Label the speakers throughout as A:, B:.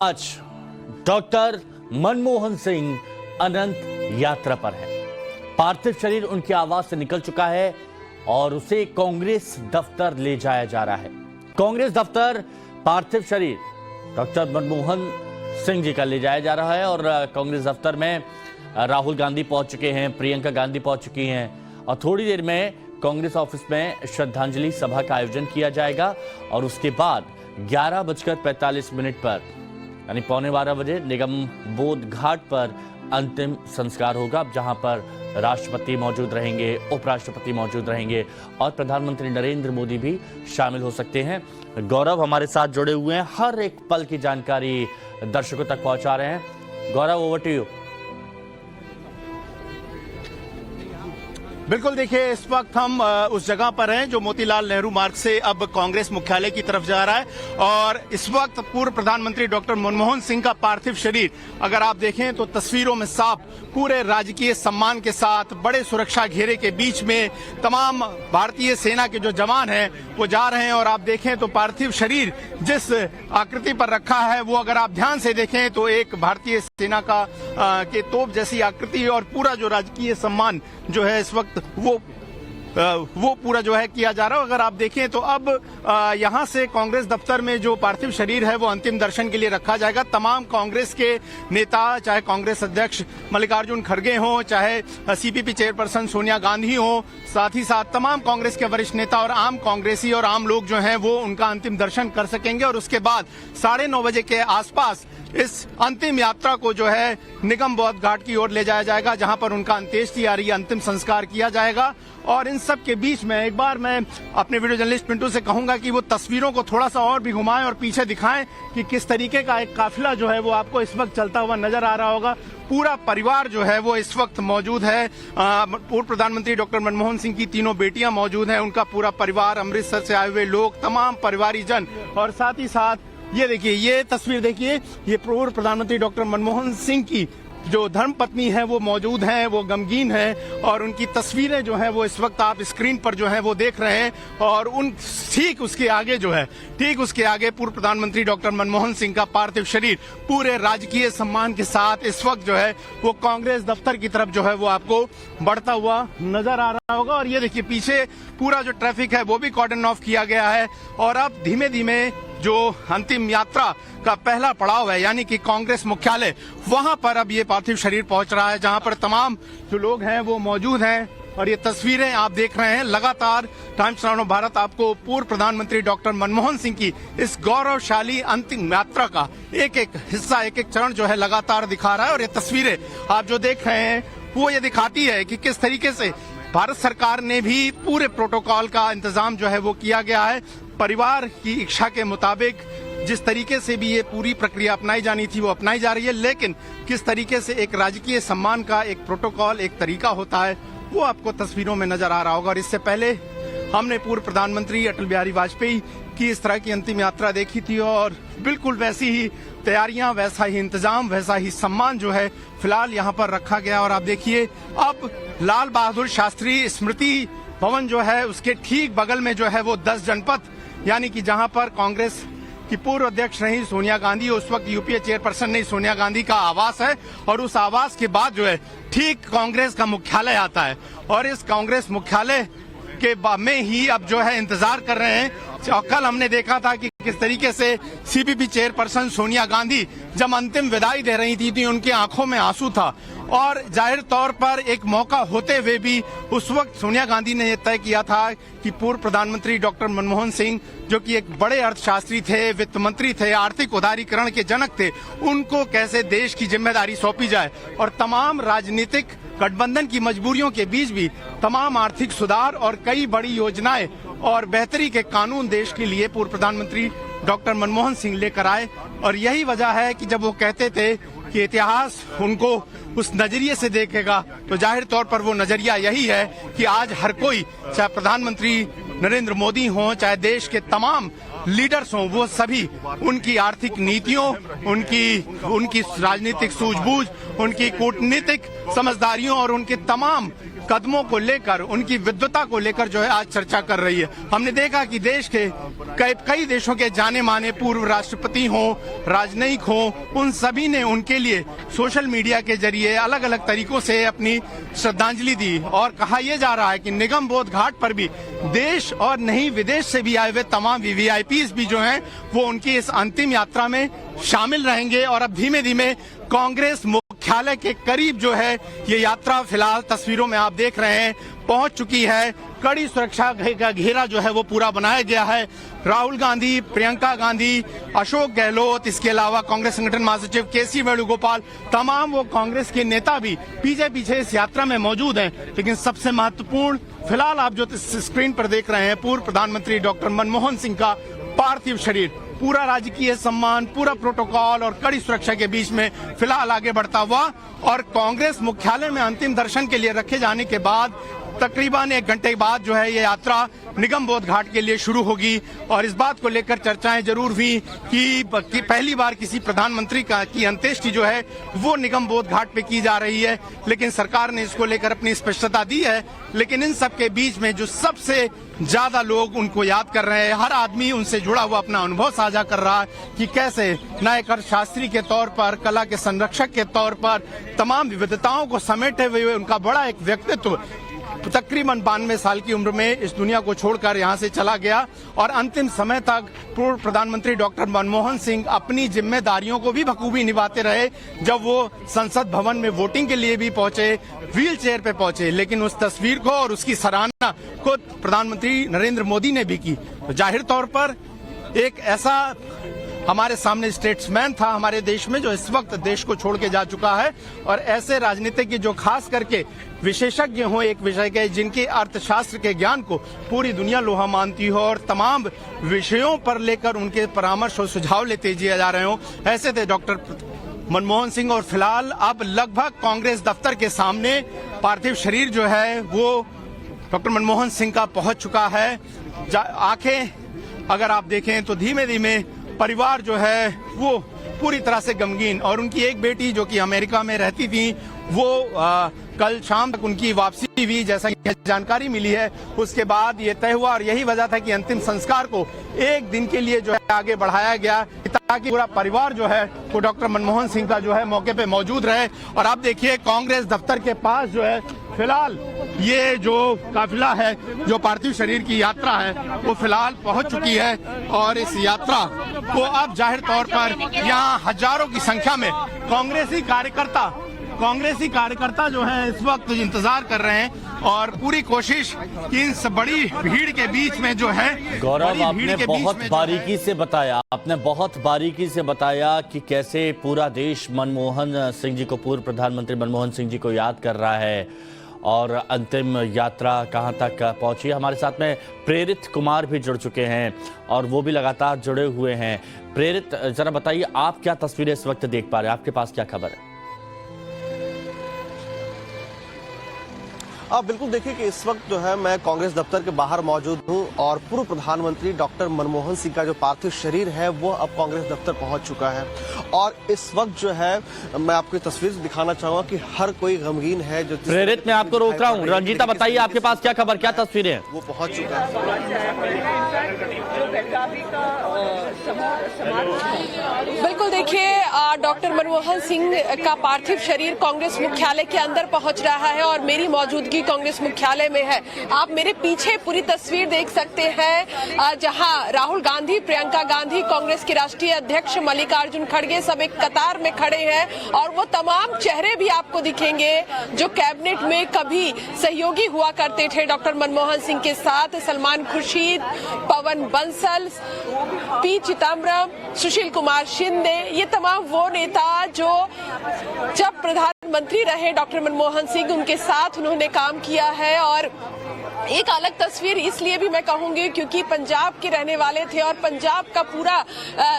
A: आज डॉक्टर मनमोहन सिंह अनंत यात्रा पर है। पार्थिव शरीर उनके आवास से निकल चुका है और उसे कांग्रेस दफ्तर ले जाया जा रहा है। कांग्रेस दफ्तर पार्थिव शरीर डॉक्टर मनमोहन सिंह जी का ले जाया जा रहा है और कांग्रेस दफ्तर में राहुल गांधी पहुंच चुके हैं, प्रियंका गांधी पहुंच चुकी हैं और थोड़ी देर में कांग्रेस ऑफिस में श्रद्धांजलि सभा का आयोजन किया जाएगा और उसके बाद 11:45 पर यानी 11:15 बजे निगम बोध घाट पर अंतिम संस्कार होगा, जहां पर राष्ट्रपति मौजूद रहेंगे, उपराष्ट्रपति मौजूद रहेंगे और प्रधानमंत्री नरेंद्र मोदी भी शामिल हो सकते हैं। गौरव हमारे साथ जुड़े हुए हैं, हर एक पल की जानकारी दर्शकों तक पहुंचा रहे हैं। गौरव, ओवर टू यू।
B: बिल्कुल, देखिए इस वक्त हम उस जगह पर हैं जो मोतीलाल नेहरू मार्ग से अब कांग्रेस मुख्यालय की तरफ जा रहा है और इस वक्त पूर्व प्रधानमंत्री डॉक्टर मनमोहन सिंह का पार्थिव शरीर अगर आप देखें तो तस्वीरों में साफ पूरे राजकीय सम्मान के साथ बड़े सुरक्षा घेरे के बीच में तमाम भारतीय सेना के जो जवान हैं वो जा रहे हैं और आप देखें तो पार्थिव शरीर जिस आकृति पर रखा है वो अगर आप ध्यान से देखें तो एक भारतीय सेना का के तोप जैसी आकृति और पूरा जो राजकीय सम्मान जो है इस वक्त वो पूरा जो है किया जा रहा है। अगर आप देखें तो अब यहां से कांग्रेस दफ्तर में जो पार्थिव शरीर है वो अंतिम दर्शन के लिए रखा जाएगा। तमाम कांग्रेस के नेता, चाहे कांग्रेस अध्यक्ष मल्लिकार्जुन खड़गे हों, चाहे सीपीपी चेयरपर्सन सोनिया गांधी हो, साथ ही साथ तमाम कांग्रेस के वरिष्ठ नेता और आम कांग्रेसी और आम लोग जो हैं वो उनका अंतिम दर्शन कर सकेंगे और उसके बाद 9:30 बजे के आसपास इस अंतिम यात्रा को जो है निगम बोध घाट की ओर ले जाया जाएगा, जहां पर उनका अंत्येष्टि यानी अंतिम संस्कार किया जाएगा। और इन सब के बीच में एक बार मैं अपने वीडियो जर्नलिस्ट पिंटू से कहूंगा कि वो तस्वीरों को थोड़ा सा और भी घुमाएं और पीछे दिखाएं कि किस तरीके का एक काफिला जो है वो आपको इस वक्त चलता हुआ नजर आ रहा होगा। पूरा परिवार जो है वो इस वक्त मौजूद है। पूर्व प्रधानमंत्री डॉक्टर मनमोहन सिंह की तीनों बेटियां मौजूद हैं, उनका पूरा परिवार, अमृतसर से आए हुए लोग, तमाम परिवारीजन और साथ ही साथ ये देखिए, ये तस्वीर देखिए, ये पूर्व प्रधानमंत्री डॉक्टर मनमोहन सिंह की जो धर्मपत्नी है वो मौजूद हैं, वो गमगीन है और उनकी तस्वीरें जो हैं वो इस वक्त आप स्क्रीन पर जो हैं वो देख रहे हैं और उन ठीक उसके आगे जो है, ठीक उसके आगे पूर्व प्रधानमंत्री डॉक्टर मनमोहन सिंह का पार्थिव शरीर पूरे राजकीय सम्मान के साथ इस वक्त जो है वो कांग्रेस दफ्तर की तरफ जो है वो आपको बढ़ता हुआ नजर आ रहा होगा। और ये देखिए पीछे पूरा जो ट्रैफिक है वो भी कॉर्डन ऑफ किया गया है और अब धीमे धीमे जो अंतिम यात्रा का पहला पड़ाव है यानी कि कांग्रेस मुख्यालय, वहां पर अब ये पार्थिव शरीर पहुंच रहा है, जहां पर तमाम जो लोग हैं वो मौजूद हैं। और ये तस्वीरें आप देख रहे हैं, लगातार टाइम्स नाउ भारत आपको पूर्व प्रधानमंत्री डॉक्टर मनमोहन सिंह की इस गौरवशाली अंतिम यात्रा का एक एक हिस्सा, एक एक चरण जो है लगातार दिखा रहा है। और ये तस्वीरें आप जो देख रहे हैं वो ये दिखाती है कि किस तरीके से भारत सरकार ने भी पूरे प्रोटोकॉल का इंतजाम जो है वो किया गया है। परिवार की इच्छा के मुताबिक जिस तरीके से भी ये पूरी प्रक्रिया अपनाई जानी थी वो अपनाई जा रही है, लेकिन किस तरीके से एक राजकीय सम्मान का एक प्रोटोकॉल, एक तरीका होता है वो आपको तस्वीरों में नजर आ रहा होगा। और इससे पहले हमने पूर्व प्रधानमंत्री अटल बिहारी वाजपेयी की इस तरह की अंतिम यात्रा देखी थी और बिल्कुल वैसी ही तैयारियां, वैसा ही इंतजाम, वैसा ही सम्मान जो है फिलहाल यहाँ पर रखा गया। और आप देखिए अब लाल बहादुर शास्त्री स्मृति भवन जो है उसके ठीक बगल में जो है वो 10 जनपद यानी कि जहां पर कांग्रेस की पूर्व अध्यक्ष रही सोनिया गांधी, उस वक्त यूपीए चेयरपर्सन नहीं सोनिया गांधी का आवास है और उस आवास के बाद जो है ठीक कांग्रेस का मुख्यालय आता है और इस कांग्रेस मुख्यालय के में ही अब जो है इंतजार कर रहे हैं। कल हमने देखा था कि किस तरीके से सीपीपी चेयरपर्सन सोनिया गांधी जब अंतिम विदाई दे रही थी उनकी आंखों में आंसू था और जाहिर तौर पर एक मौका होते हुए भी उस वक्त सोनिया गांधी ने यह तय किया था कि पूर्व प्रधानमंत्री डॉक्टर मनमोहन सिंह जो कि एक बड़े अर्थशास्त्री थे, वित्त मंत्री थे, आर्थिक उदारीकरण के जनक थे, उनको कैसे देश की जिम्मेदारी सौंपी जाए और तमाम राजनीतिक गठबंधन की मजबूरियों के बीच भी तमाम आर्थिक सुधार और कई बड़ी योजनाएं और बेहतरी के कानून देश के लिए पूर्व प्रधानमंत्री डॉक्टर मनमोहन सिंह लेकर आए। और यही वजह है कि जब वो कहते थे कि इतिहास उनको उस नजरिए से देखेगा तो जाहिर तौर पर वो नजरिया यही है कि आज हर कोई, चाहे प्रधानमंत्री नरेंद्र मोदी हों, चाहे देश के तमाम लीडर्स हों, वो सभी उनकी आर्थिक नीतियों, उनकी राजनीतिक सूझबूझ, उनकी कूटनीतिक समझदारियों और उनके तमाम कदमों को लेकर, उनकी विद्वता को लेकर जो है आज चर्चा कर रही है। हमने देखा कि देश के कई देशों के जाने माने पूर्व राष्ट्रपति हों, राजनयिक हों, उन सभी ने उनके लिए सोशल मीडिया के जरिए अलग अलग तरीकों से अपनी श्रद्धांजलि दी। और कहा यह जा रहा है कि निगम बोध घाट पर भी देश और नहीं विदेश से भी आए हुए तमाम वीवीआईपीज भी जो हैं वो उनकी इस अंतिम यात्रा में शामिल रहेंगे। और अब धीमे धीमे कांग्रेस मुख्यालय के करीब जो है ये यात्रा फिलहाल तस्वीरों में आप देख रहे हैं पहुंच चुकी है। कड़ी सुरक्षा का घेरा जो है वो पूरा बनाया गया है। राहुल गांधी, प्रियंका गांधी, अशोक गहलोत, इसके अलावा कांग्रेस संगठन महासचिव केसी वेणुगोपाल, तमाम वो कांग्रेस के नेता भी पीछे इस यात्रा में मौजूद हैं। लेकिन सबसे महत्वपूर्ण फिलहाल आप जो स्क्रीन पर देख रहे हैं, पूर्व प्रधानमंत्री डॉक्टर मनमोहन सिंह का पार्थिव शरीर पूरा राजकीय सम्मान, पूरा प्रोटोकॉल और कड़ी सुरक्षा के बीच में फिलहाल आगे बढ़ता हुआ और कांग्रेस मुख्यालय में अंतिम दर्शन के लिए रखे जाने के बाद तकरीबन 1 घंटे बाद जो है ये यात्रा निगम बोध घाट के लिए शुरू होगी। और इस बात को लेकर चर्चाएं जरूर हुई कि पहली बार किसी प्रधानमंत्री की अंत्येष्टि जो है वो निगम बोध घाट पे की जा रही है, लेकिन सरकार ने इसको लेकर अपनी स्पष्टता दी है। लेकिन इन सब के बीच में जो सबसे ज्यादा लोग उनको याद कर रहे हैं, हर आदमी उनसे जुड़ा हुआ अपना अनुभव साझा कर रहा है कि कैसे नायक अर्थशास्त्री के तौर पर, कला के संरक्षक के तौर पर, तमाम विविधताओं को समेटे हुए उनका बड़ा एक व्यक्तित्व तकरीबन 92 साल की उम्र में इस दुनिया को छोड़कर यहां से चला गया। और अंतिम समय तक पूर्व प्रधानमंत्री डॉक्टर मनमोहन सिंह अपनी जिम्मेदारियों को भी बखूबी निभाते रहे। जब वो संसद भवन में वोटिंग के लिए भी पहुंचे, व्हील चेयर पे पहुंचे, लेकिन उस तस्वीर को और उसकी सराहना खुद प्रधानमंत्री नरेंद्र मोदी ने भी की। तो जाहिर तौर पर एक ऐसा हमारे सामने स्टेट्समैन था हमारे देश में जो इस वक्त देश को छोड़ के जा चुका है। और ऐसे राजनीतिज्ञ जो खास करके विशेषज्ञ हो एक विषय के, जिनके अर्थशास्त्र के ज्ञान को पूरी दुनिया लोहा मानती हो और तमाम विषयों पर लेकर उनके परामर्श और सुझाव लेते दिए जा रहे हो, ऐसे थे डॉक्टर मनमोहन सिंह। और फिलहाल अब लगभग कांग्रेस दफ्तर के सामने पार्थिव शरीर जो है वो डॉक्टर मनमोहन सिंह का पहुंच चुका है। आंखें अगर आप देखें तो धीमे धीमे परिवार जो है वो पूरी तरह से गमगीन। और उनकी एक बेटी जो कि अमेरिका में रहती थी वो कल शाम तक उनकी वापसी हुई, जैसा कि जानकारी मिली है। उसके बाद ये तय हुआ और यही वजह था कि अंतिम संस्कार को 1 दिन के लिए जो है आगे बढ़ाया गया ताकि पूरा परिवार जो है वो डॉक्टर मनमोहन सिंह का जो है मौके पे मौजूद रहे। और आप देखिए कांग्रेस दफ्तर के पास जो है फिलहाल ये जो काफिला है, जो पार्थिव शरीर की यात्रा है वो फिलहाल पहुंच चुकी है। और इस यात्रा को अब जाहिर तौर पर यहाँ हजारों की संख्या में कांग्रेसी कार्यकर्ता जो है इस वक्त इंतजार कर रहे हैं और पूरी कोशिश कि इन बड़ी भीड़ के बीच में जो है
A: गौरव, आपने बहुत बारीकी से बताया कि कैसे पूरा देश मनमोहन सिंह जी को, पूर्व प्रधानमंत्री मनमोहन सिंह जी को याद कर रहा है और अंतिम यात्रा कहां तक पहुंची। हमारे साथ में प्रेरित कुमार भी जुड़ चुके हैं और वो भी लगातार जुड़े हुए हैं। प्रेरित, जरा बताइए आप क्या तस्वीरें इस वक्त देख पा रहे हैं, आपके पास क्या खबर है?
C: आप बिल्कुल देखिए कि इस वक्त जो है मैं कांग्रेस दफ्तर के बाहर मौजूद हूं और पूर्व प्रधानमंत्री डॉक्टर मनमोहन सिंह का जो पार्थिव शरीर है वो अब कांग्रेस दफ्तर पहुंच चुका है। और इस वक्त जो है मैं आपको तस्वीर दिखाना चाहूंगा कि हर कोई गमगीन है। जो
A: प्रेरित, मैं आपको रोक रहा हूँ। रंजीता, बताइए आपके पास क्या खबर, क्या तस्वीरें हैं?
C: वो पहुंच चुका है।
D: बिल्कुल देखिए, डॉक्टर मनमोहन सिंह का पार्थिव शरीर कांग्रेस मुख्यालय के अंदर पहुंच रहा है और मेरी मौजूदगी कांग्रेस मुख्यालय में है। आप मेरे पीछे पूरी तस्वीर देख सकते हैं जहां राहुल गांधी, प्रियंका गांधी, कांग्रेस के राष्ट्रीय अध्यक्ष मल्लिकार्जुन खड़गे सब एक कतार में खड़े हैं। और वो तमाम चेहरे भी आपको दिखेंगे जो कैबिनेट में कभी सहयोगी हुआ करते थे डॉक्टर मनमोहन सिंह के साथ। सलमान खुर्शीद, पवन बंसल, पी चिदम्बरम, सुशील कुमार शिंदे, ये तमाम वो नेता जो जब प्रधानमंत्री रहे डॉक्टर मनमोहन सिंह, उनके साथ उन्होंने काम किया है। और एक अलग तस्वीर इसलिए भी मैं कहूंगी क्योंकि पंजाब के रहने वाले थे और पंजाब का पूरा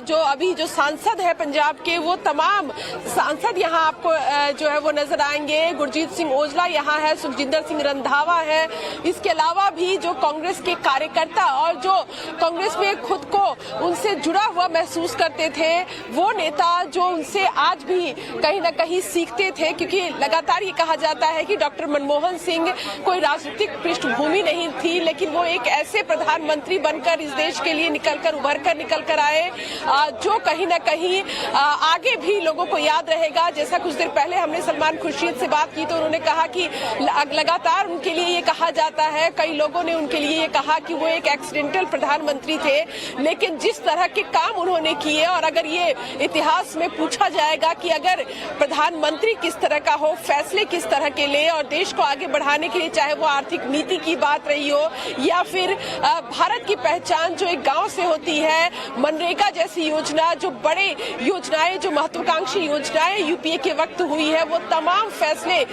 D: जो अभी जो सांसद है पंजाब के, वो तमाम सांसद यहाँ आपको जो है वो नजर आएंगे। गुरजीत सिंह औजला यहाँ है, सुखजिंदर सिंह रंधावा है, इसके अलावा भी जो कांग्रेस के कार्यकर्ता और जो कांग्रेस में खुद को उनसे जुड़ा हुआ महसूस करते थे, वो नेता जो उनसे आज भी कहीं ना कहीं सीखते थे, क्योंकि लगातार ये कहा जाता है कि डॉक्टर मनमोहन सिंह कोई राजनीतिक पृष्ठभूमि नहीं थी, लेकिन वो एक ऐसे प्रधानमंत्री बनकर इस देश के लिए उभर कर निकल कर आए जो कहीं ना कहीं आगे भी लोगों को याद रहेगा। जैसा कुछ देर पहले हमने सलमान खुर्शीद से बात की तो उन्होंने कहा कि लगातार उनके लिए ये कहा जाता है, कई लोगों ने उनके लिए ये कहा कि वो एक एक्सीडेंटल प्रधानमंत्री थे, लेकिन जिस तरह के काम उन्होंने किए, और अगर ये इतिहास में पूछा जाएगा कि अगर प्रधानमंत्री किस तरह का हो, फैसले किस तरह के ले और देश को आगे बढ़ाने के लिए, चाहे वो आर्थिक नीति की बात रही हो या फिर भारत की पहचान जो एक गांव से होती है, मनरेगा जैसी योजना, जो बड़े योजनाएं, जो महत्वाकांक्षी योजनाएं यूपीए के वक्त हुई है, वो तमाम फैसले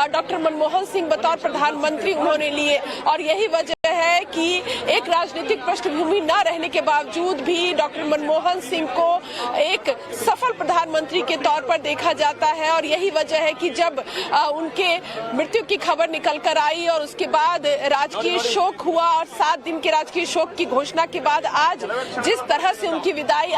D: डॉक्टर मनमोहन सिंह बतौर प्रधानमंत्री उन्होंने लिए। और यही वजह है कि एक राजनीतिक पृष्ठभूमि न रहने के बावजूद भी डॉक्टर मनमोहन सिंह को एक सफल प्रधानमंत्री के तौर पर देखा जाता है। और यही वजह है कि जब उनके मृत्यु की खबर निकल कर आई और उसके बाद राजकीय शोक हुआ और 7 दिन के राजकीय शोक की घोषणा के बाद आज जिस तरह से उनकी विदाई